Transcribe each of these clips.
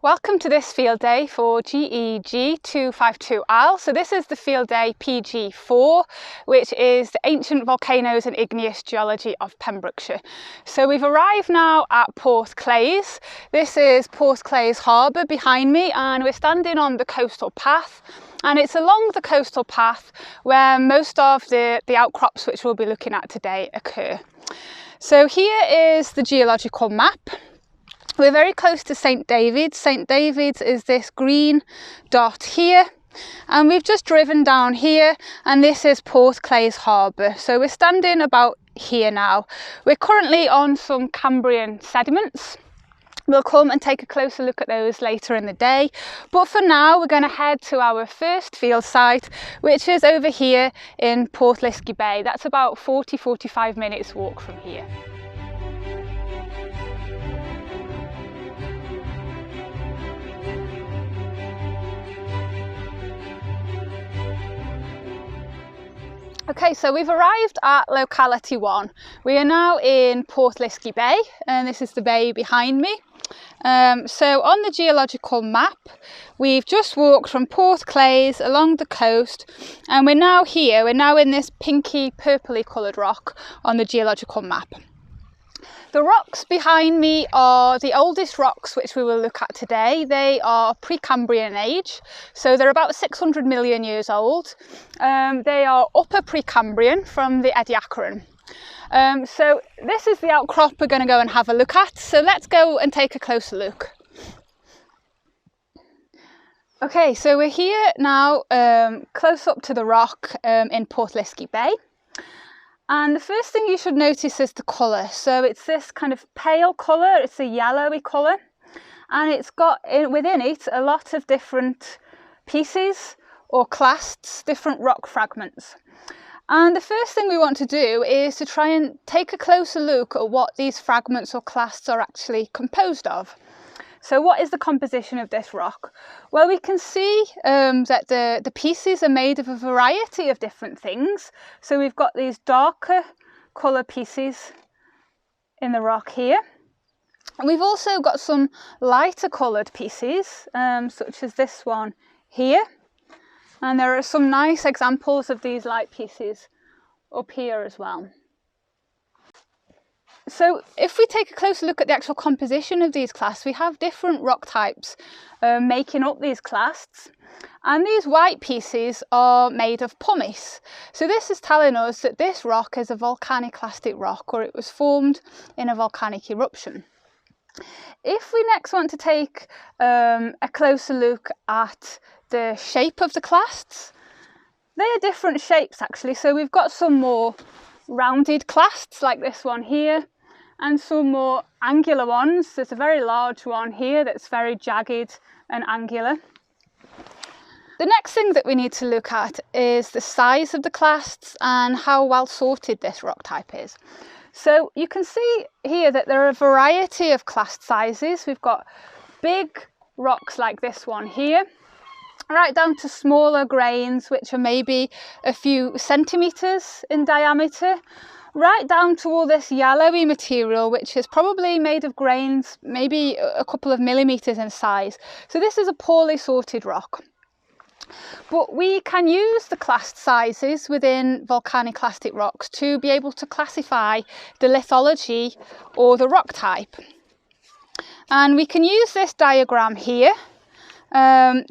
Welcome to this field day for GEG 252L. So this is the field day PG3, which is the Ancient Volcanoes and Igneous Geology of Pembrokeshire. So we've arrived now at Portclaise. This is Portclaise Harbour behind me, and we're standing on the coastal path. And it's along the coastal path where most of the outcrops which we'll be looking at today occur. So here is the geological map. We're very close to St David's. St David's is this green dot here, and we've just driven down here, and this is Portclaise Harbour. So we're standing about here now. We're currently on some Cambrian sediments. We'll come and take a closer look at those later in the day, but for now we're going to head to our first field site, which is over here in Portlisky Bay. That's about 40-45 minutes walk from here. Okay, so we've arrived at locality 1. We are now in Portlisky Bay, and this is the bay behind me. So on the geological map, we've just walked from Portclaise along the coast, and we're now here. We're now in this pinky purpley coloured rock on the geological map. The rocks behind me are the oldest rocks which we will look at today. They are Precambrian age, so they're about 600 million years old. They are Upper Precambrian from the Ediacaran. So this is the outcrop we're going to go and have a look at. So let's go and take a closer look. Okay, so we're here now close up to the rock in Portlisky Bay. And the first thing you should notice is the colour. So it's this kind of pale colour, it's a yellowy colour, and it's got within it a lot of different pieces or clasts, different rock fragments. And the first thing we want to do is to try and take a closer look at what these fragments or clasts are actually composed of. So what is the composition of this rock? Well, we can see that the pieces are made of a variety of different things. So we've got these darker colour pieces in the rock here. And we've also got some lighter coloured pieces, such as this one here. And there are some nice examples of these light pieces up here as well. So if we take a closer look at the actual composition of these clasts, we have different rock types making up these clasts. And these white pieces are made of pumice. So this is telling us that this rock is a volcaniclastic rock, or it was formed in a volcanic eruption. If we next want to take a closer look at the shape of the clasts, they are different shapes actually. So we've got some more rounded clasts like this one here, and some more angular ones. There's a very large one here that's very jagged and angular. The next thing that we need to look at is the size of the clasts and how well sorted this rock type is. So you can see here that there are a variety of clast sizes. We've got big rocks like this one here, right down to smaller grains which are maybe a few centimetres in diameter, right down to all this yellowy material which is probably made of grains maybe a couple of millimetres in size. So this is a poorly sorted rock. But we can use the clast sizes within volcaniclastic rocks to be able to classify the lithology or the rock type. And we can use this diagram here.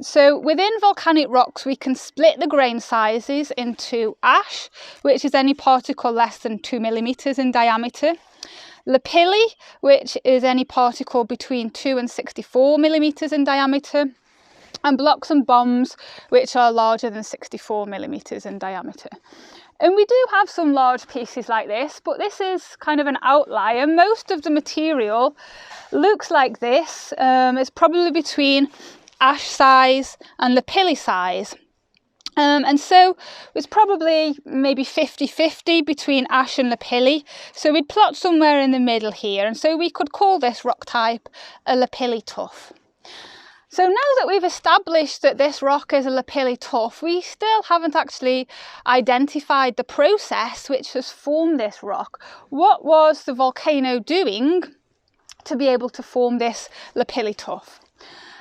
So within volcanic rocks we can split the grain sizes into ash, which is any particle less than 2 millimetres in diameter, lapilli, which is any particle between 2 and 64 millimetres in diameter, and blocks and bombs, which are larger than 64 millimetres in diameter. And we do have some large pieces like this, but this is kind of an outlier. Most of the material looks like this. It's probably between ash size and lapilli size. And so it's probably maybe 50-50 between ash and lapilli. So we'd plot somewhere in the middle here. And so we could call this rock type a lapilli tuff. So now that we've established that this rock is a lapilli tuff, we still haven't actually identified the process which has formed this rock. What was the volcano doing to be able to form this lapilli tuff?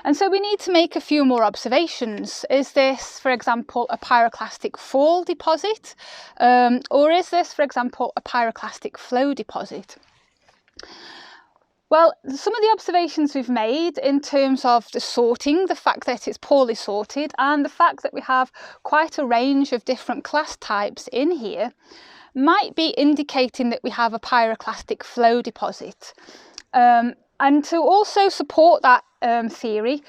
And so we need to make a few more observations. Is this, for example, a pyroclastic fall deposit? Or is this, for example, a pyroclastic flow deposit? Well, some of the observations we've made in terms of the sorting, the fact that it's poorly sorted, and the fact that we have quite a range of different clast types in here, might be indicating that we have a pyroclastic flow deposit. And to also support that theory,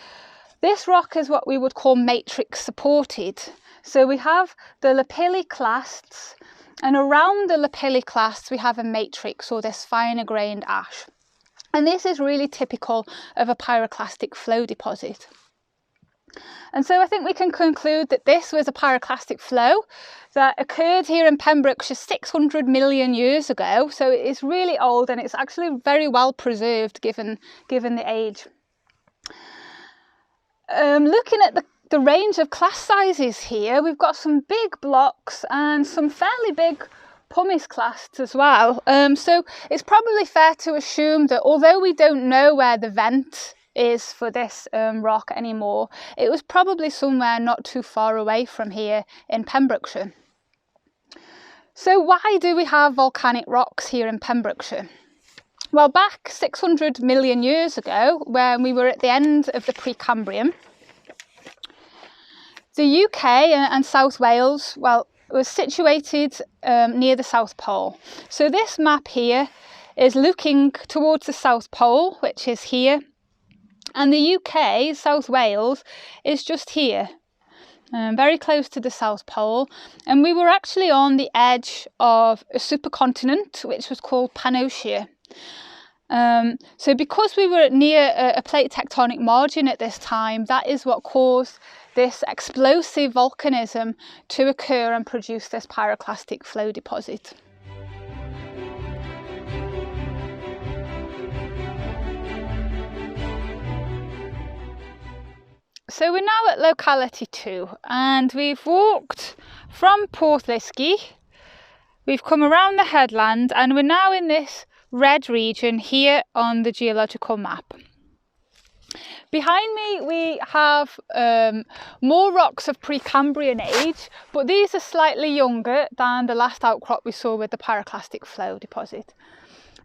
this rock is what we would call matrix supported. So we have the lapilli clasts, and around the lapilli clasts we have a matrix, or this finer grained ash. And this is really typical of a pyroclastic flow deposit. And so I think we can conclude that this was a pyroclastic flow that occurred here in Pembrokeshire 600 million years ago. So it is really old, and it's actually very well preserved given the age. Looking at the range of clast sizes here, we've got some big blocks and some fairly big pumice clasts as well. So it's probably fair to assume that although we don't know where the vent is for this rock anymore, it was probably somewhere not too far away from here in Pembrokeshire. So why do we have volcanic rocks here in Pembrokeshire? Well, back 600 million years ago, when we were at the end of the Precambrian, the UK and South Wales, well, was situated near the South Pole. So this map here is looking towards the South Pole, which is here, and the UK, South Wales, is just here, very close to the South Pole. And we were actually on the edge of a supercontinent which was called Pannotia. So because we were near a plate tectonic margin at this time, that is what caused this explosive volcanism to occur and produce this pyroclastic flow deposit. So we're now at locality 2, and we've walked from Porthlesky, we've come around the headland, and we're now in this red region here on the geological map. Behind me we have more rocks of Precambrian age, but these are slightly younger than the last outcrop we saw with the pyroclastic flow deposit.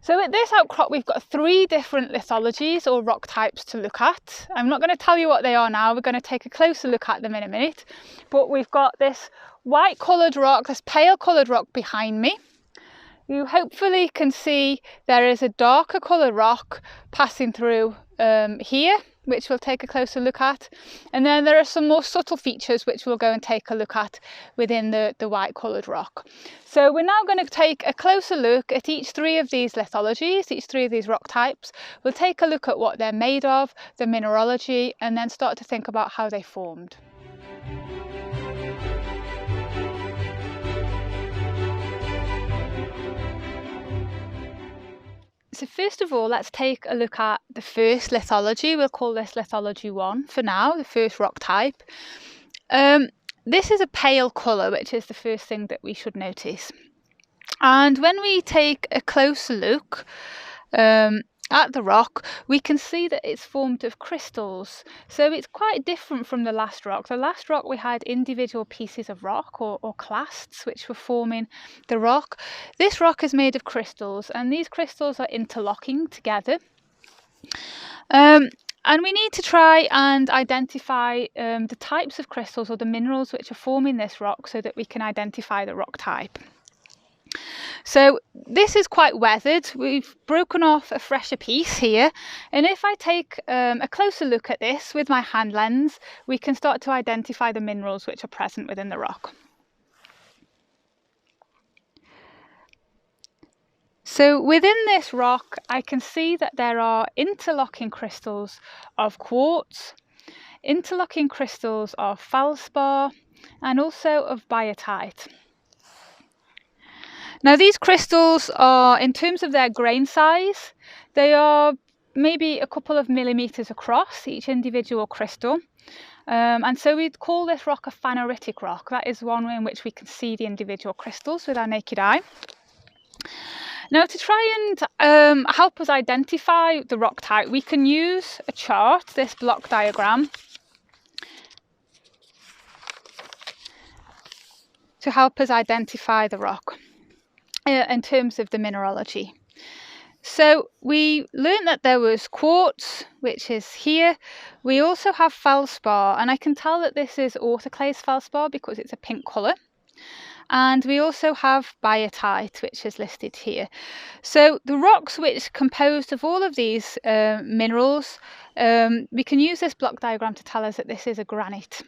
So at this outcrop we've got 3 different lithologies or rock types to look at. I'm not going to tell you what they are now, we're going to take a closer look at them in a minute. But we've got this white coloured rock, this pale coloured rock behind me. You hopefully can see there is a darker coloured rock passing through here, which we'll take a closer look at. And then there are some more subtle features which we'll go and take a look at within the white coloured rock. So we're now going to take a closer look at each 3 of these lithologies, each 3 of these rock types. We'll take a look at what they're made of, the mineralogy, and then start to think about how they formed. So first of all, let's take a look at the first lithology. We'll call this lithology 1 for now, the first rock type. This is a pale colour, which is the first thing that we should notice. And when we take a closer look at the rock, we can see that it's formed of crystals. So it's quite different from the last rock. The last rock we had individual pieces of rock or clasts which were forming the rock. This rock is made of crystals, and these crystals are interlocking together. And we need to try and identify the types of crystals or the minerals which are forming this rock so that we can identify the rock type. So this is quite weathered. We've broken off a fresher piece here, and if I take a closer look at this with my hand lens, we can start to identify the minerals which are present within the rock. So within this rock I can see that there are interlocking crystals of quartz, interlocking crystals of feldspar, and also of biotite. Now these crystals are, in terms of their grain size, they are maybe a couple of millimetres across each individual crystal. And so we'd call this rock a phaneritic rock. That is one way in which we can see the individual crystals with our naked eye. Now, to try and help us identify the rock type, we can use a chart, this block diagram, to help us identify the rock in terms of the mineralogy. So we learned that there was quartz, which is here. We also have feldspar, and I can tell that this is autoclase feldspar because it's a pink colour. And we also have biotite, which is listed here. So the rocks which composed of all of these minerals, we can use this block diagram to tell us that this is a granite.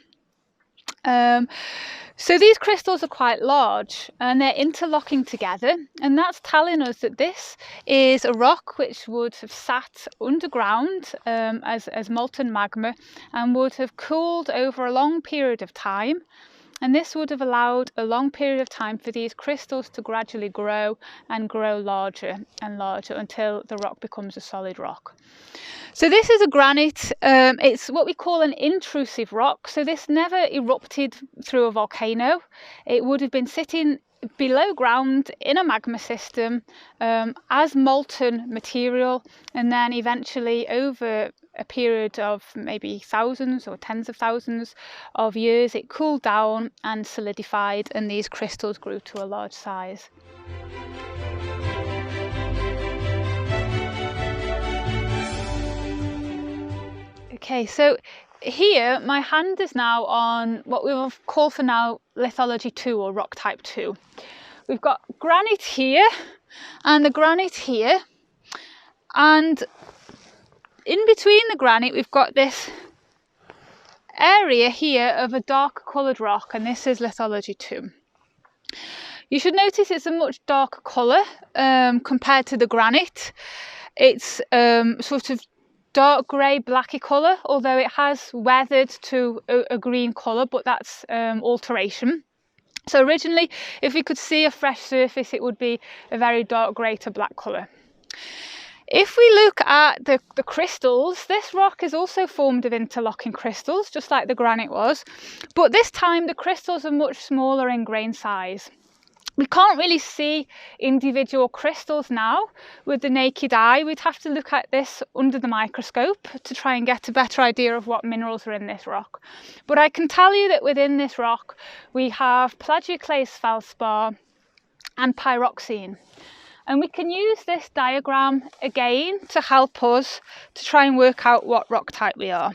So these crystals are quite large and they're interlocking together, and that's telling us that this is a rock which would have sat underground as molten magma and would have cooled over a long period of time. And this would have allowed a long period of time for these crystals to gradually grow and grow larger and larger until the rock becomes a solid rock. So this is a granite. It's what we call an intrusive rock. So this never erupted through a volcano. It would have been sitting below ground in a magma system as molten material, and then eventually over a period of maybe thousands or tens of thousands of years it cooled down and solidified, and these crystals grew to a large size. Okay, so here my hand is now on what we will call for now lithology 2 or rock type 2. We've got granite here and the granite here, and in between the granite we've got this area here of a dark coloured rock, and this is lithology 2. You should notice it's a much darker colour compared to the granite. It's sort of dark grey blacky colour, although it has weathered to a green colour, but that's alteration. So originally, if we could see a fresh surface, it would be a very dark grey to black colour. If we look at the crystals, this rock is also formed of interlocking crystals, just like the granite was, but this time the crystals are much smaller in grain size. We can't really see individual crystals now with the naked eye. We'd have to look at this under the microscope to try and get a better idea of what minerals are in this rock. But I can tell you that within this rock we have plagioclase feldspar and pyroxene. And we can use this diagram again to help us to try and work out what rock type we are.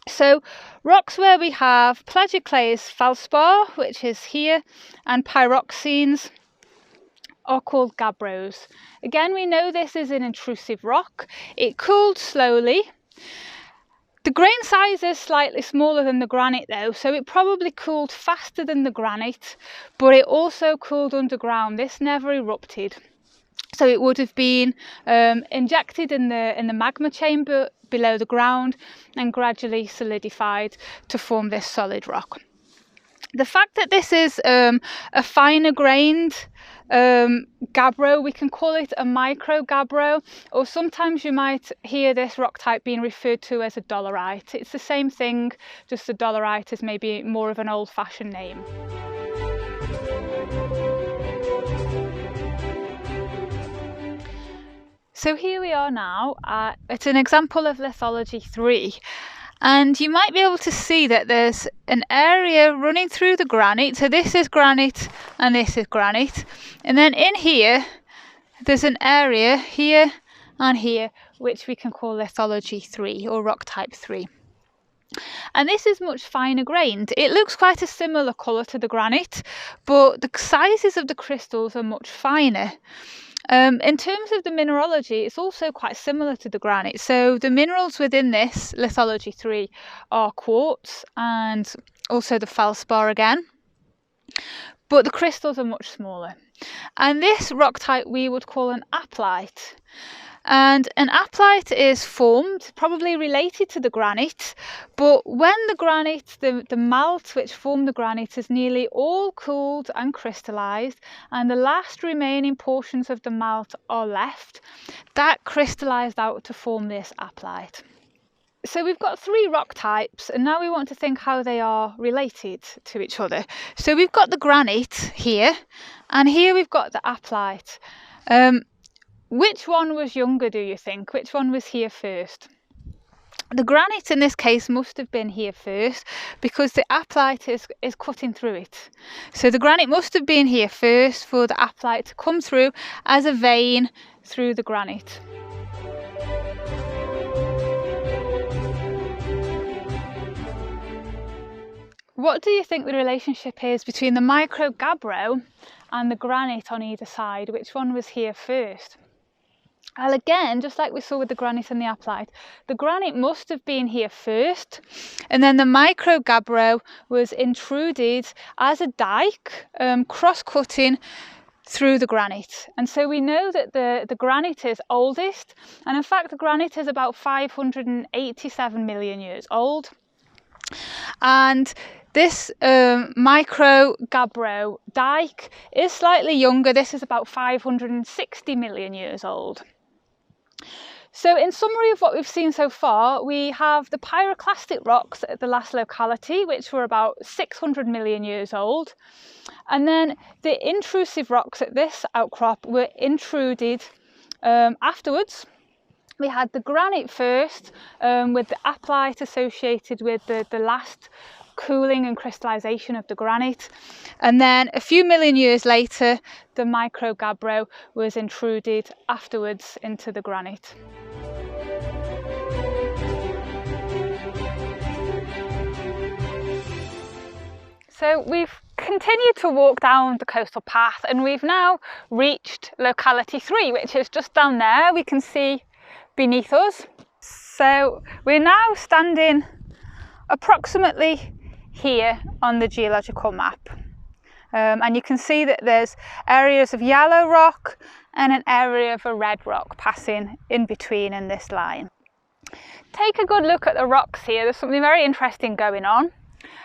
So rocks where we have plagioclase feldspar, which is here, and pyroxenes are called gabbros. Again, we know this is an intrusive rock. It cooled slowly. The grain size is slightly smaller than the granite though, so it probably cooled faster than the granite, but it also cooled underground. This never erupted. So it would have been injected in the magma chamber below the ground and gradually solidified to form this solid rock. The fact that this is a finer grained gabbro, we can call it a micro gabbro, or sometimes you might hear this rock type being referred to as a dolerite. It's the same thing, just the dolerite is maybe more of an old-fashioned name. So here we are now at an example of lithology 3, and you might be able to see that there's an area running through the granite. So this is granite and this is granite, and then in here there's an area here and here which we can call lithology 3 or rock type 3. And this is much finer grained. It looks quite a similar colour to the granite, but the sizes of the crystals are much finer. In terms of the mineralogy, it's also quite similar to the granite. So the minerals within this lithology 3 are quartz and also the feldspar again, but the crystals are much smaller. And this rock type we would call an aplite. And an aplite is formed, probably related to the granite, but when the granite, the malt which formed the granite is nearly all cooled and crystallised, and the last remaining portions of the malt are left, that crystallised out to form this aplite. So we've got 3 rock types, and now we want to think how they are related to each other. So we've got the granite here, and here we've got the aplite. Which one was younger, do you think? Which one was here first? The granite in this case must have been here first because the aplite is cutting through it. So the granite must have been here first for the aplite to come through as a vein through the granite. What do you think the relationship is between the microgabbro and the granite on either side? Which one was here first? Well, again, just like we saw with the granite and the aplite, the granite must have been here first, and then the microgabbro was intruded as a dike, cross-cutting through the granite. And so we know that the granite is oldest, and in fact the granite is about 587 million years old. And this microgabbro dike is slightly younger. This is about 560 million years old. So in summary of what we've seen so far, we have the pyroclastic rocks at the last locality, which were about 600 million years old. And then the intrusive rocks at this outcrop were intruded afterwards. We had the granite first, with the aplite associated with the last cooling and crystallization of the granite, and then a few million years later the microgabbro was intruded afterwards into the granite. So we've continued to walk down the coastal path, and we've now reached locality 3, which is just down there. We can see beneath us. So we're now standing approximately here on the geological map, and you can see that there's areas of yellow rock and an area of a red rock passing in between in this line. Take a good look at the rocks here. There's something very interesting going on.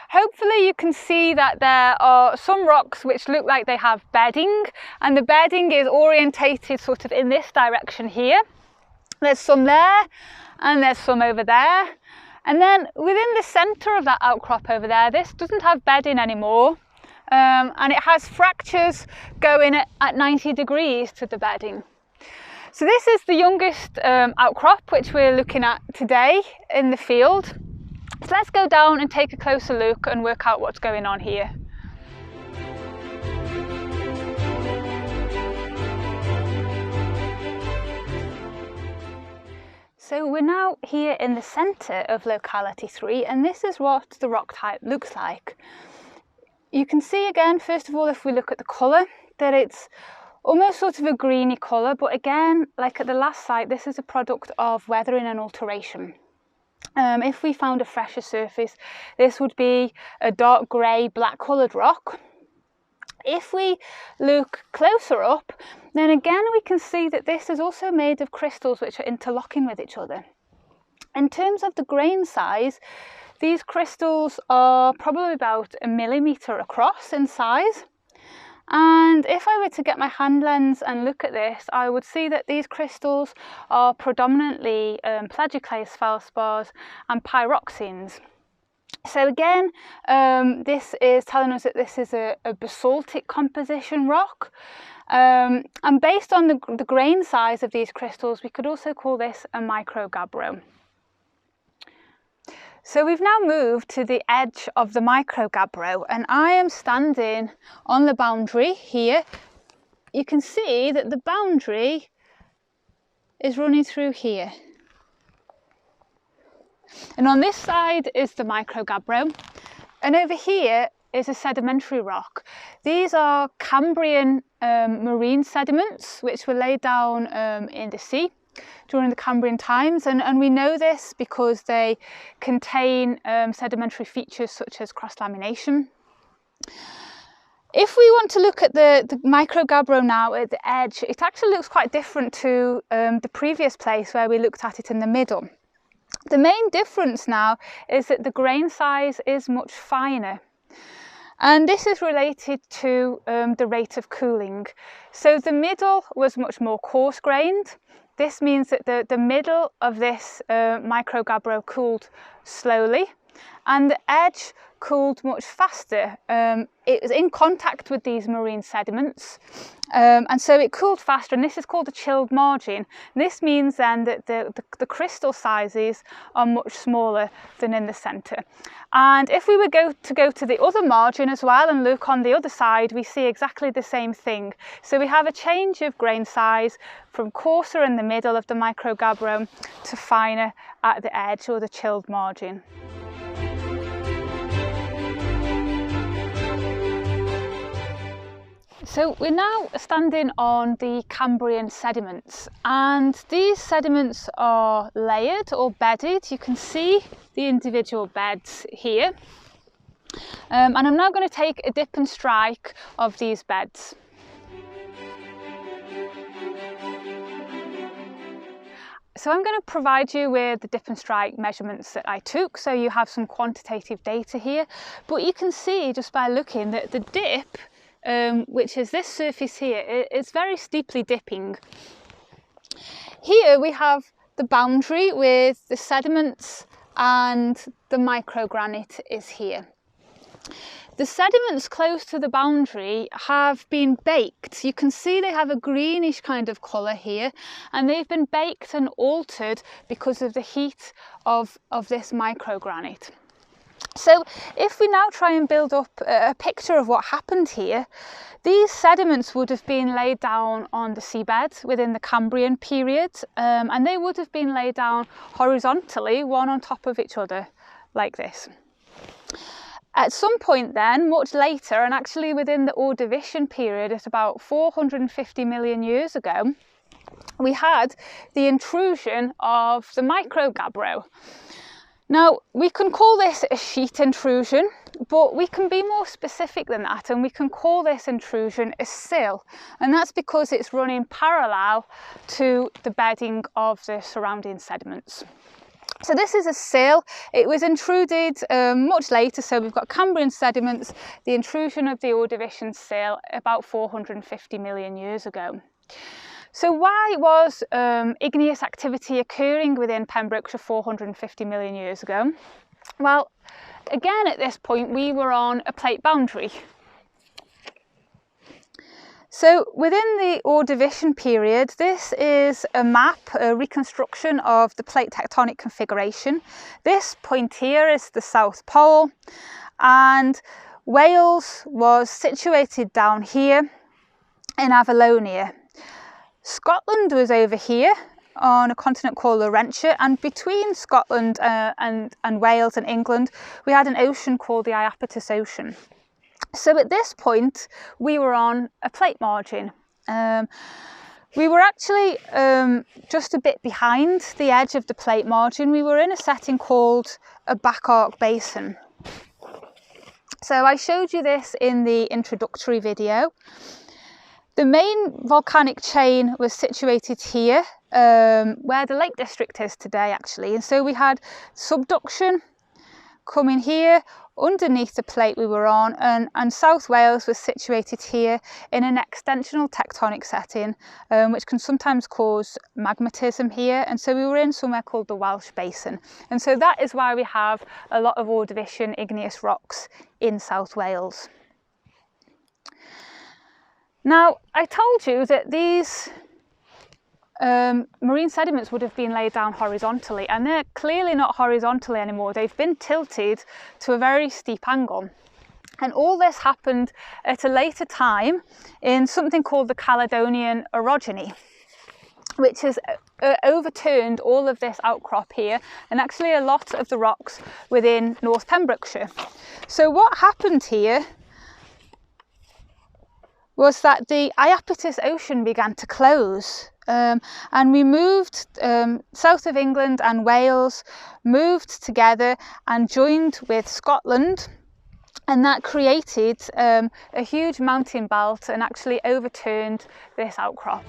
Hopefully you can see that there are some rocks which look like they have bedding, and the bedding is orientated sort of in this direction here. There's some there and there's some over there. And then within the centre of that outcrop over there, this doesn't have bedding anymore, and it has fractures going at 90 degrees to the bedding. So this is the youngest outcrop which we're looking at today in the field. So let's go down and take a closer look and work out what's going on here. So we're now here in the centre of locality 3, and this is what the rock type looks like. You can see again, first of all, if we look at the colour, that it's almost sort of a greeny colour, but again, like at the last site, this is a product of weathering and alteration. If we found a fresher surface, this would be a dark grey, black coloured rock. If we look closer up, then again we can see that this is also made of crystals which are interlocking with each other. In terms of the grain size, these crystals are probably about 1 millimetre across in size. And if I were to get my hand lens and look at this, I would see that these crystals are predominantly plagioclase feldspars and pyroxenes. So again, this is telling us that this is a basaltic composition rock, and based on the grain size of these crystals, we could also call this a microgabbro. So we've now moved to the edge of the microgabbro, and I am standing on the boundary here. You can see that the boundary is running through here. And on this side is the microgabbro, and over here is a sedimentary rock. These are Cambrian marine sediments which were laid down in the sea during the Cambrian times, and we know this because they contain sedimentary features such as cross-lamination. If we want to look at the microgabbro now at the edge, it actually looks quite different to the previous place where we looked at it in the middle. The main difference now is that the grain size is much finer, and this is related to the rate of cooling. So the middle was much more coarse grained. This means that the middle of this microgabbro cooled slowly, and the edge cooled much faster. It was in contact with these marine sediments, and so it cooled faster, and this is called a chilled margin. And this means then that the crystal sizes are much smaller than in the centre. And if we were to go to the other margin as well and look on the other side, we see exactly the same thing. So we have a change of grain size from coarser in the middle of the microgabbro to finer at the edge, or the chilled margin. So we're now standing on the Cambrian sediments, and these sediments are layered or bedded. You can see the individual beds here, and I'm now going to take a dip and strike of these beds. So I'm going to provide you with the dip and strike measurements that I took, so you have some quantitative data here, but you can see just by looking that the dip, which is this surface here, it's very steeply dipping. Here we have the boundary with the sediments, and the microgranite is here. The sediments close to the boundary have been baked. You can see they have a greenish kind of colour here, and they've been baked and altered because of the heat of this microgranite. So if we now try and build up a picture of what happened here, these sediments would have been laid down on the seabed within the Cambrian period, and they would have been laid down horizontally, one on top of each other, like this. At some point then, much later, and actually within the Ordovician period at about 450 million years ago, we had the intrusion of the microgabbro. Now, we can call this a sheet intrusion, but we can be more specific than that, and we can call this intrusion a sill, and that's because it's running parallel to the bedding of the surrounding sediments. So this is a sill. It was intruded much later, so we've got Cambrian sediments, the intrusion of the Ordovician sill about 450 million years ago. So why was igneous activity occurring within Pembrokeshire 450 million years ago? Well, again at this point we were on a plate boundary. So within the Ordovician period, this is a map, a reconstruction of the plate tectonic configuration. This point here is the South Pole, and Wales was situated down here in Avalonia. Scotland was over here on a continent called Laurentia, and between Scotland and Wales and England, we had an ocean called the Iapetus Ocean. So at this point, we were on a plate margin. We were actually just a bit behind the edge of the plate margin. We were in a setting called a back arc basin. So I showed you this in the introductory video. The main volcanic chain was situated here, where the Lake District is today actually. And so we had subduction coming here underneath the plate we were on, and South Wales was situated here in an extensional tectonic setting, which can sometimes cause magmatism here, and so we were in somewhere called the Welsh Basin, and so that is why we have a lot of Ordovician igneous rocks in South Wales. Now, I told you that these marine sediments would have been laid down horizontally, and they're clearly not horizontally anymore. They've been tilted to a very steep angle, and all this happened at a later time in something called the Caledonian orogeny, which has overturned all of this outcrop here, and actually a lot of the rocks within North Pembrokeshire. So what happened here was that the Iapetus Ocean began to close, and we moved south of England, and Wales moved together and joined with Scotland, and that created a huge mountain belt and actually overturned this outcrop.